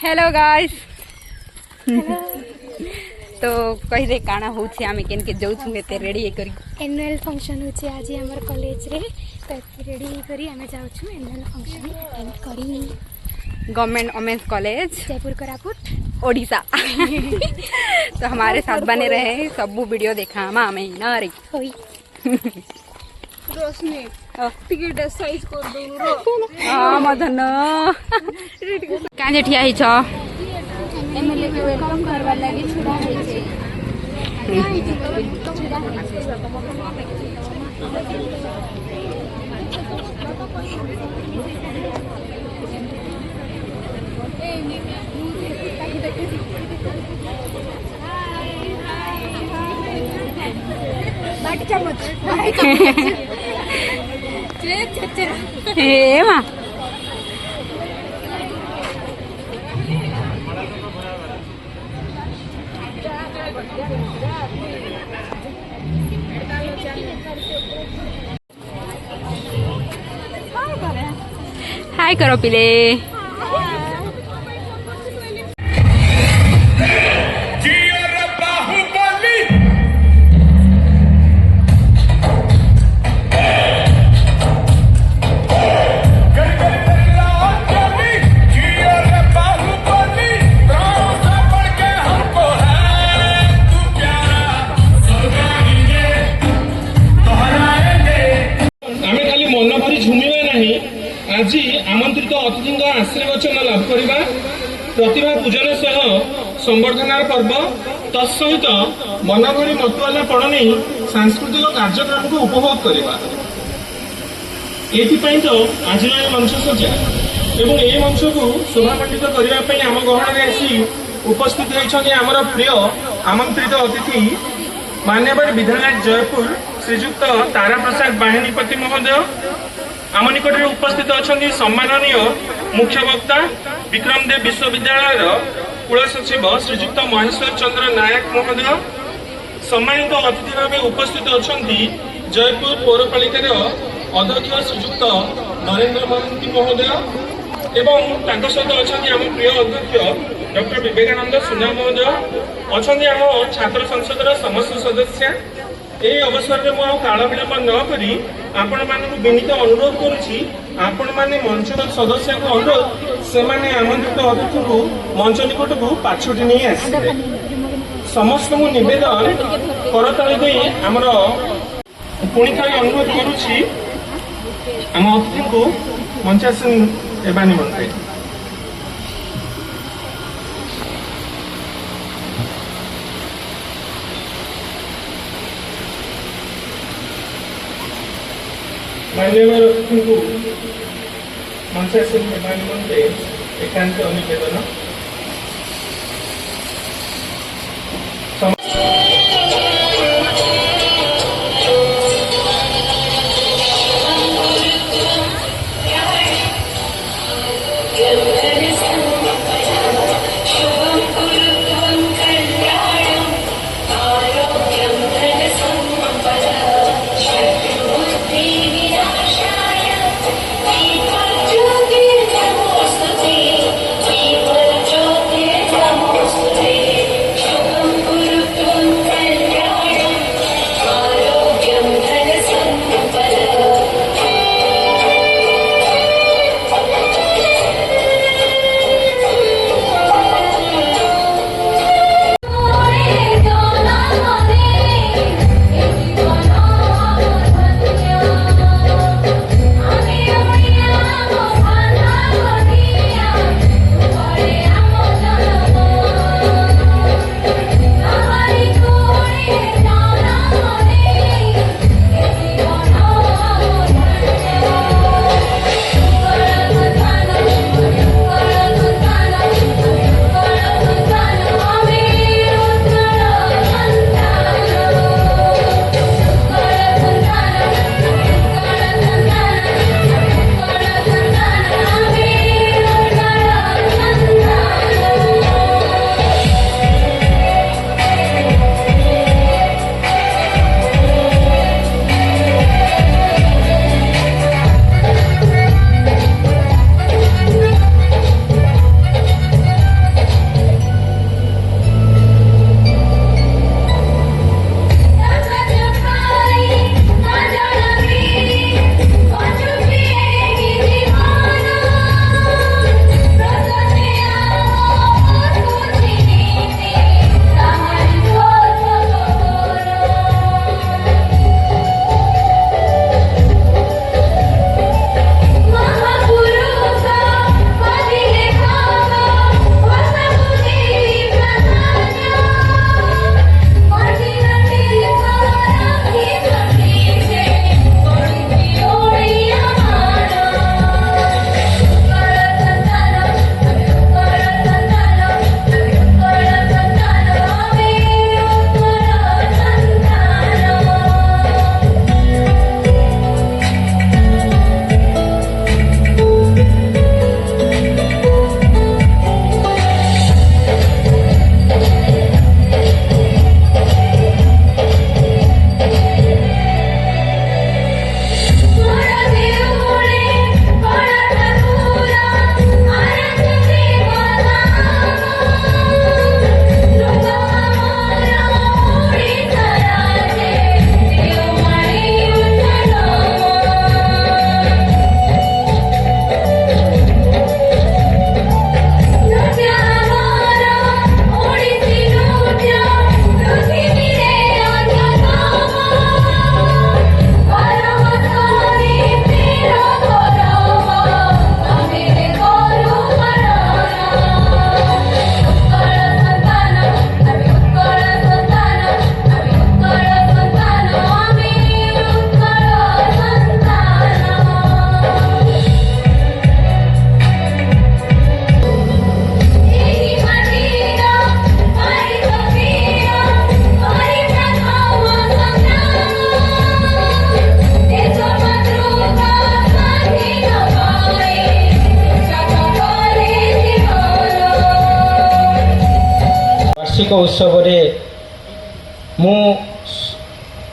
Hello guys तो कही दे काना होछि आमे केन के जाउ छु एते रेडी करी एनुअल फंक्शन होछि आज हमर कॉलेज रे तो रेडी करी आमे जाउ छु एनुअल फंक्शन अटेंड करी government women's college Jeypore Koraput Odisha तो हमारे साथ बने रहे सब वीडियो देखा हमें ना रे होई रोशनी टिकट साइज कर दो हां मदन काजे ठिया हि छ एमएलए के वेलकम करवा लागि छुड़ा है छे बाट चमच हे मा हाय करो पिले आज आमंत्रित अतिथि आशीर्वचन लाभ करवा प्रतिभा पूजन सह संवर्धनार पर्व तत्सहित मनभरी मतवाला पड़ नहीं सांस्कृतिक कार्यक्रम को उपभोग करवा एपाई तो आज मंच सजा एवं ये मंच को शोभामंडित करने आम गहन में आसी उपस्थित होती आमर प्रिय आमंत्रित अतिथि मान्यवर विधायक जयपुर श्रीजुक्त तारा प्रसाद बाहिनीपति महोदय आम निकट में उपस्थित अच्छा सम्माननीय मुख्य वक्ता विक्रमदेव विश्वविद्यालय कुल सचिव श्रीजुक्त महेश्वर चंद्र नायक महोदय सम्मानित अतिथि भाव उपस्थित अच्छा जयपुर पौरपालिकार अध्यक्ष श्रीजुक्त नरेंद्र महांती महोदय एवं सहित अच्छा आम प्रिय अध्यक्ष डॉक्टर विवेकानंद सुना महोदय अच्छा आम छात्र संसद समस्त सदस्य ये अवसर में मुझे काल विलंब नक आपण मान विनीत अनुरोध करुच्ची आपण मैंने मंच सदस्य को अनुरोध से आमंत्रित अतिथि को मंच निकट को पाछुटी नहीं आसते समस्त को निवेदन करताली दे आमर पुणी थे अनुरोध करुच्ची आम अतिथि को मंचासन एवं निमंत्रण मान्यवर अतिथि को मंचासन निमंत्रे एकांत निवेदन ବାର୍ଷିକ ଉତ୍ସବରେ ମୁଁ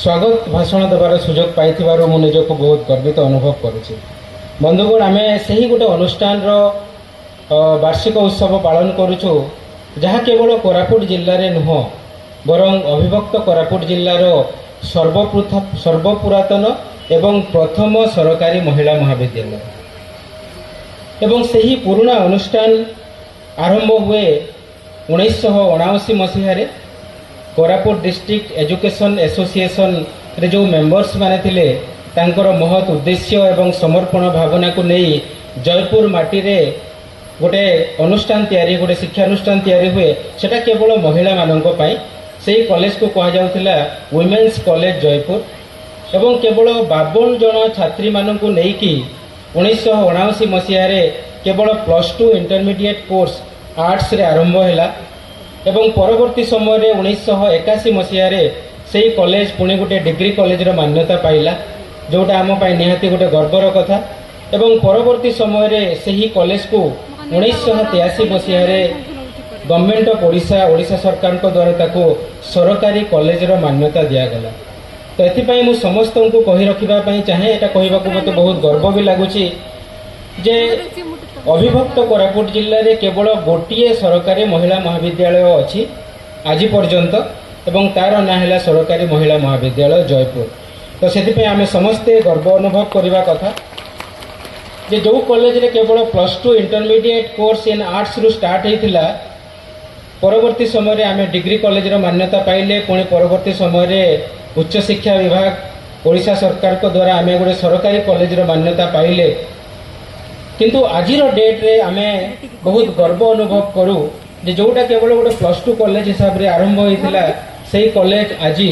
ସ୍ୱାଗତ ଭାଷଣ ଦେବାର ସୁଯୋଗ ପାଇଥିବାରୁ ମୁଁ ନିଜକୁ ବହୁତ ଗର୍ବିତ ଅନୁଭବ କରୁଛି। ବନ୍ଧୁଗଣ, ଆମେ ସେହି ଗୋଟେ ଅନୁଷ୍ଠାନର ବାର୍ଷିକ ଉତ୍ସବ ପାଳନ କରୁଛୁ ଯାହା କେବଳ କୋରାପୁଟ ଜିଲ୍ଲାରେ ନୁହଁ, ବରଂ ଅବିଭକ୍ତ କୋରାପୁଟ ଜିଲ୍ଲାର ସର୍ବପୁରାତନ ଏବଂ ପ୍ରଥମ ସରକାରୀ ମହିଳା ମହାବିଦ୍ୟାଳୟ। ଏବଂ ସେହି ପୁରୁଣା ଅନୁଷ୍ଠାନ ଆରମ୍ଭ ହୁଏ 1979 ମସିହାରେ। କୋରାପୁଟ ଡିଷ୍ଟ୍ରିକ୍ଟ ଏଜୁକେସନ୍ ଆସୋସିଏସନ୍ରେ ଯେଉଁ ମେମ୍ବର୍ସ ମାନେ ଥିଲେ ତାଙ୍କର ମହତ୍ ଉଦ୍ଦେଶ୍ୟ ଏବଂ ସମର୍ପଣ ଭାବନାକୁ ନେଇ ଜୟପୁର ମାଟିରେ ଗୋଟେ ଅନୁଷ୍ଠାନ ତିଆରି, ଗୋଟେ ଶିକ୍ଷାନୁଷ୍ଠାନ ତିଆରି ହୁଏ। ସେଟା କେବଳ ମହିଳାମାନଙ୍କ ପାଇଁ। ସେହି କଲେଜକୁ କୁହାଯାଉଥିଲା ୱିମେନ୍ସ କଲେଜ ଜୟପୁର ଏବଂ କେବଳ 52 ଜଣ ଛାତ୍ରୀମାନଙ୍କୁ ନେଇକି 1979 ମସିହାରେ କେବଳ +2 ଇଣ୍ଟରମିଡ଼ିଏଟ୍ କୋର୍ସ ଆର୍ଟ୍ସରେ ଆରମ୍ଭ ହେଲା ଏବଂ ପରବର୍ତ୍ତୀ ସମୟରେ 1981 ମସିହାରେ ସେହି କଲେଜ ପୁଣି ଗୋଟେ ଡିଗ୍ରୀ କଲେଜର ମାନ୍ୟତା ପାଇଲା, ଯେଉଁଟା ଆମ ପାଇଁ ନିହାତି ଗୋଟେ ଗର୍ବର କଥା। ଏବଂ ପରବର୍ତ୍ତୀ ସମୟରେ ସେହି କଲେଜକୁ 1983 ମସିହାରେ ଗଭର୍ଣ୍ଣମେଣ୍ଟ ଅଫ୍ ଓଡ଼ିଶା ସରକାରଙ୍କ ଦ୍ୱାରା ତାକୁ ସରକାରୀ କଲେଜର ମାନ୍ୟତା ଦିଆଗଲା। ତ ଏଥିପାଇଁ ମୁଁ ସମସ୍ତଙ୍କୁ କହି ରଖିବା ପାଇଁ ଚାହେଁ, ଏଇଟା କହିବାକୁ ମୋତେ ବହୁତ ଗର୍ବ ବି ଲାଗୁଛି ଯେ ଅବିଭକ୍ତ କୋରାପୁଟ ଜିଲ୍ଲାରେ କେବଳ ଗୋଟିଏ ସରକାରୀ ମହିଳା ମହାବିଦ୍ୟାଳୟ ଅଛି ଆଜି ପର୍ଯ୍ୟନ୍ତ ଏବଂ ତାର ନାଁ ହେଲା ସରକାରୀ ମହିଳା ମହାବିଦ୍ୟାଳୟ ଜୟପୁର। ତ ସେଥିପାଇଁ ଆମେ ସମସ୍ତେ ଗର୍ବ ଅନୁଭବ କରିବା କଥା ଯେ ଯେଉଁ କଲେଜରେ କେବଳ +2 ଇଣ୍ଟରମିଡ଼ିଏଟ୍ କୋର୍ସ ଇନ୍ ଆର୍ଟ୍ସରୁ ଷ୍ଟାର୍ଟ ହେଇଥିଲା, ପରବର୍ତ୍ତୀ ସମୟରେ ଆମେ ଡିଗ୍ରୀ କଲେଜର ମାନ୍ୟତା ପାଇଲେ। ପୁଣି ପରବର୍ତ୍ତୀ ସମୟରେ ଉଚ୍ଚଶିକ୍ଷା ବିଭାଗ ଓଡ଼ିଶା ସରକାରଙ୍କ ଦ୍ୱାରା ଆମେ ଗୋଟେ ସରକାରୀ କଲେଜର ମାନ୍ୟତା ପାଇଲେ। କିନ୍ତୁ ଆଜିର ଡେଟ୍ରେ ଆମେ ବହୁତ ଗର୍ବ ଅନୁଭବ କରୁ ଯେ ଯେଉଁଟା କେବଳ ଗୋଟେ +2 କଲେଜ ହିସାବରେ ଆରମ୍ଭ ହୋଇଥିଲା, ସେହି କଲେଜ ଆଜି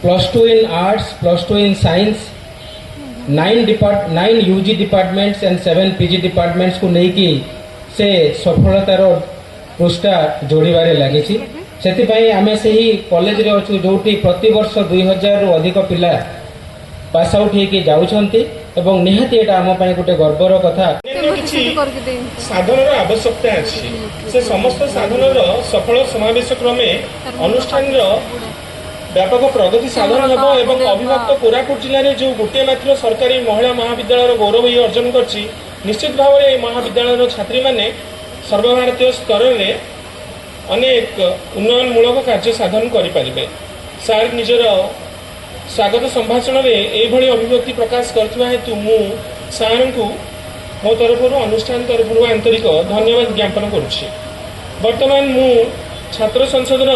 +2 in arts, +2 in science, 9 UG departments and 7 PG ଡିପାର୍ଟମେଣ୍ଟସକୁ ନେଇକି ସେ ସଫଳତାର ପୃଷ୍ଠା ଯୋଡ଼ିବାରେ ଲାଗିଛି। ସେଥିପାଇଁ ଆମେ ସେହି କଲେଜରେ ଅଛୁ ଯେଉଁଠି ପ୍ରତିବର୍ଷ 2000ରୁ ଅଧିକ ପିଲା ପାସ୍ ଆଉଟ୍ ହେଇକି ଯାଉଛନ୍ତି ଏବଂ ନିହାତି ଏଇଟା ଆମ ପାଇଁ ଗୋଟେ ଗର୍ବର କଥା। କିଛି ସାଧନର ଆବଶ୍ୟକତା ଅଛି। ସେ ସମସ୍ତ ସାଧନର ସଫଳ ସମାବେଶ କ୍ରମେ ଅନୁଷ୍ଠାନର ବ୍ୟାପକ ପ୍ରଗତି ସାଧନ ହେବ ଏବଂ ଅବିଭକ୍ତ କୋରାପୁଟ ଜିଲ୍ଲାରେ ଯେଉଁ ଗୋଟିଏ ମାତ୍ର ସରକାରୀ ମହିଳା ମହାବିଦ୍ୟାଳୟର ଗୌରବ ଅର୍ଜନ କରିଛି, ନିଶ୍ଚିତ ଭାବରେ ଏହି ମହାବିଦ୍ୟାଳୟର ଛାତ୍ରୀମାନେ ସର୍ବଭାରତୀୟ ସ୍ତରରେ ଅନେକ ଉନ୍ନୟନମୂଳକ କାର୍ଯ୍ୟ ସାଧନ କରିପାରିବେ। ସାର୍ ନିଜର ସ୍ୱାଗତ ସମ୍ଭାଷଣରେ ଏଇଭଳି ଅଭିବ୍ୟକ୍ତି ପ୍ରକାଶ କରିଥିବା ହେତୁ ମୁଁ ସାର୍ଙ୍କୁ ମୋ ତରଫରୁ ଅନୁଷ୍ଠାନ ତରଫରୁ ଆନ୍ତରିକ ଧନ୍ୟବାଦ ଜ୍ଞାପନ କରୁଛି। ବର୍ତ୍ତମାନ ମୁଁ ଛାତ୍ର ସଂସଦର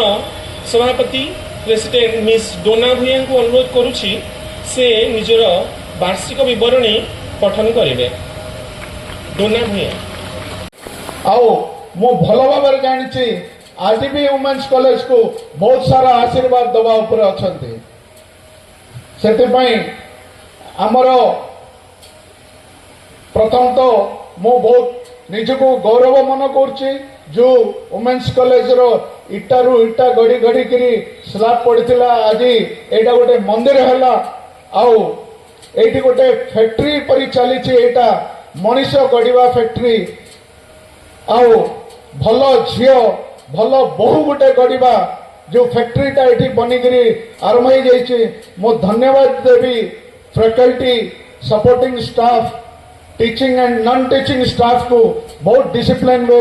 ସଭାପତି ପ୍ରେସିଡେଣ୍ଟ ମିସ୍ ଡୋନା ଭୂୟାଙ୍କୁ ଅନୁରୋଧ କରୁଛି ସେ ନିଜର ବାର୍ଷିକ ବିବରଣୀ ପଠନ କରିବେ। ଡୋନା ଭୂୟା। ଆଉ ମୁଁ ଭଲ ଭାବରେ ଜାଣିଛି ଆଜି ବି ୱୁମେନ୍ସ କଲେଜକୁ ବହୁତ ସାରା ଆଶୀର୍ବାଦ ଦେବା ଉପରେ ଅଛନ୍ତି। ସେଥିପାଇଁ ଆମର ପ୍ରଥମତଃ ମୁଁ ବହୁତ ନିଜକୁ ଗୌରବ ମନେ କରୁଛି ଯେଉଁ ୱୁମେନ୍ସ କଲେଜର ଇଟାରୁ ଇଟା ଗଢ଼ି ଗଢ଼ିକିରି ସ୍ଲାବ୍ ପଡ଼ିଥିଲା, ଆଜି ଏଇଟା ଗୋଟେ ମନ୍ଦିର ହେଲା। ଆଉ ଏଇଠି ଗୋଟେ ଫ୍ୟାକ୍ଟ୍ରି ପରି ଚାଲିଛି, ଏଇଟା ମଣିଷ ଗଢ଼ିବା ଫ୍ୟାକ୍ଟ୍ରି। ଆଉ ଭଲ ଝିଅ ଭଲ ବୋହୂ ଗୋଟେ ଗଢ଼ିବା ଯେଉଁ ଫ୍ୟାକ୍ଟ୍ରିଟା ଏଠି ବନିକିରି ଆରମ୍ଭ ହେଇଯାଇଛି। ମୁଁ ଧନ୍ୟବାଦ ଦେବି faculty, supporting staff, teaching and non teaching staff को बहुत डिसिप्लिन वे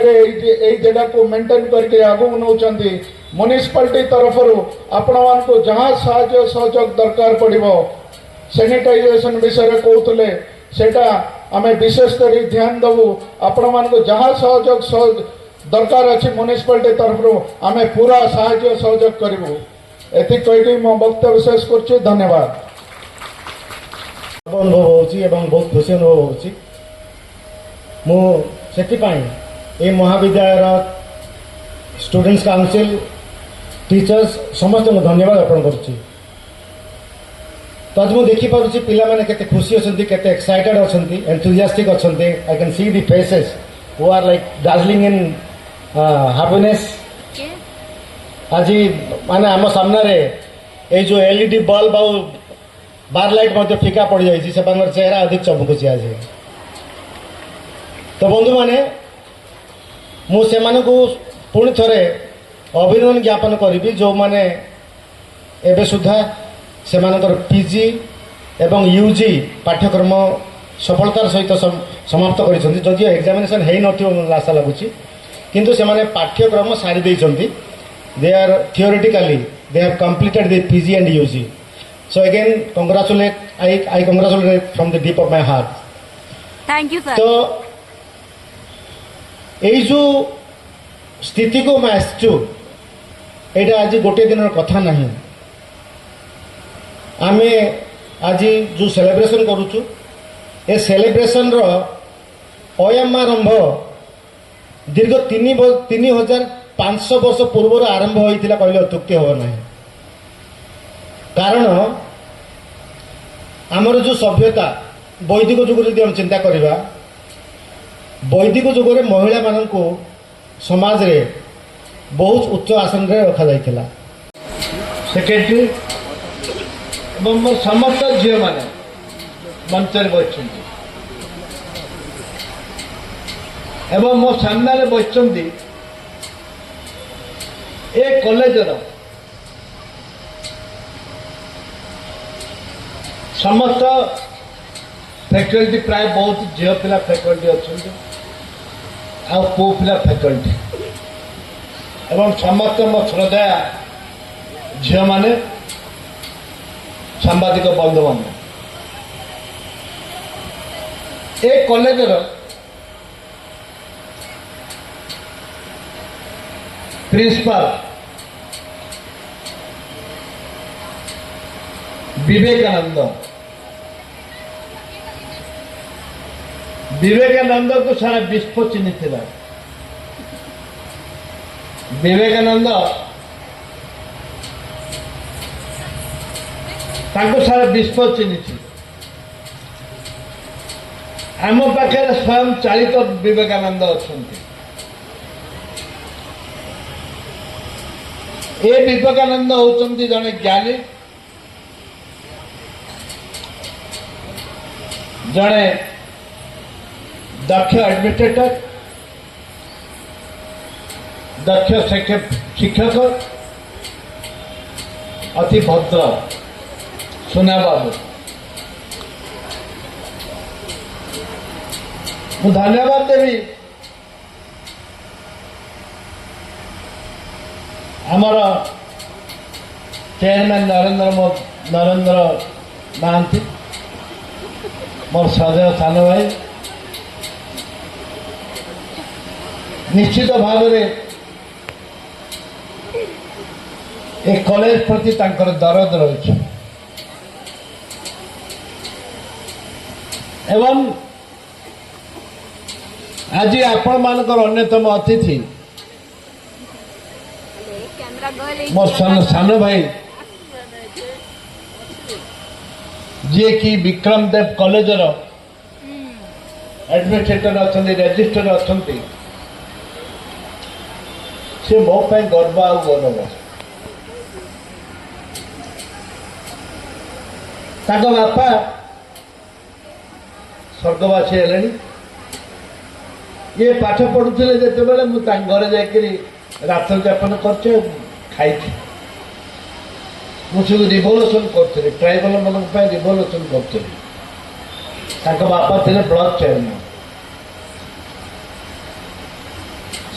এই জায়গাକୁ মেনটেন करके आगू नौचंती। म्युनिसिपालिटी तरफ आपण मानक जहाँ साहाय्य सहयोग दरकार पड़ो सैनिटाइजेशन विषय कहते सेटा आम विशेषकर ध्यान देवु। आपण मानक जहाँ सहयोग दरकार अच्छी म्युनिसिपालिटी तरफ आम पूरा साहाय्य सहयोग करूँ। एति कहीकि मो वक्तव्य शेष कर धन्यवाद। अनुभव होची बहुत खुशी अनुभव होची। मु सेतिपाई ए महाविद्यालय स्टूडेंट्स काउंसिल टीचर्स समस्त धन्यवाद अर्पण करुच्ची। तो आज मुझे देखिपुच्छी पिला माने केते खुशी अछंती, केते एक्साइटेड अछंती, एंथुजियास्टिक अछंती। I can see the faces who are like dazzling in happiness. आज माने आम सामने ये जो एलईडी बल्ब आउ बार लाइट मध्य फिका पड़ जाइए से चेहरा अधिक चमकुची आज। तो बंधु माने मुझे पुणी थे अभिनंदन ज्ञापन करी जो माने एबे सुधा से पीजी एवं यूजी पाठ्यक्रम सफलतार सहित समाप्त कर जदिव एग्जामिनेशन है न आशा लगुच किंतु से माने पाठ्यक्रम सारी देइछंती they are theoretically they have completed the PG and UG so again congratulate I congratulate from the deep of my heart thank you sir. तो यही जो स्थिति को मैं आसचु यहाँ आज गोटे दिन कथा नहीं आमे आज जो सेलिब्रेशन करुचु ए सेलिब्रेशन रो अयमारंभ दीर्घ 3500 वर्ष पूर्व आरंभ होता कहले अत्युक्ति हो ना कारण आमर जो सभ्यता वैदिक जुग यदि हम चिंता करवा वैदिक जुगरे महिला मानक समाज रे बहुत उच्च आसन रे रखा जाइथिला। सेक्रेटरी एवं मोर समस्त झील मैंने मंच बस एवं मो सामने बस ए कॉलेजर समस्त फैकल्टी प्राय बहुत झील पिला फैकल्टी अच्छा आ पु पिला फैकल्टी एवं समस्त मो श्रद्धा झील माने सांबादिक बंधु मान ए कॉलेजर प्रिंसिपल विवेकानंद को सारा विश्व चिन्ह था। विवेकानंद सारा विश्व चिन्ह आम पाखे स्वयं चालित विवेकानंद अच्छा ए विवेकानंद होती जड़े ज्ञानी जड़े दक्ष एडमिनिस्ट्रेटर दक्ष शिक्षक अति भद्र सुना बाबू मु धन्यवाद देवी आमर चेयरमैन नरेंद्र महांती मोर सदैव सान भाई निश्चित भाव ए कॉलेज प्रति तांकर दरद रही एवं आज आपण मानकर अन्यतम अतिथि मोर सान भाई जी कि विक्रम देव कॉलेजर एडमिनिस्ट्रेटर अच्छा रजिस्टर अच्छा से मो गर्व आ गौरव बापा स्वर्गवासी हेले ये पाठ पढ़ुले जिते मुझे घर जाकि रात्र जापन कर खाई मुझे रिवोल्यूशन करी ट्राइबल मान रिवोल्यूशन करी बापा थे ब्लॉक चेयरमैन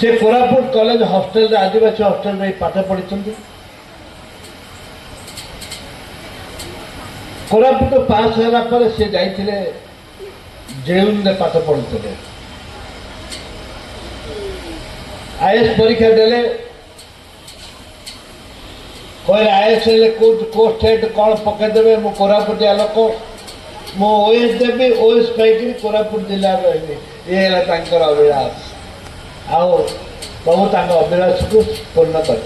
से कोरापुट कॉलेज हॉस्टेल आदिवासी हॉस्टेल में पाठ पढ़ी कोरापुट पास होला पर से जाइथिले जेउन में पाठ पढ़ुते आईएएस परीक्षा देले कहले आईएएस को स्टेट कौन पकईदेवे मु कोरापुटिया लोक मु ओएस देवी ओएस पाई कोरापुट जिला रही ये अभिलाष आओ प्रभु अभिलाष को पूर्ण कर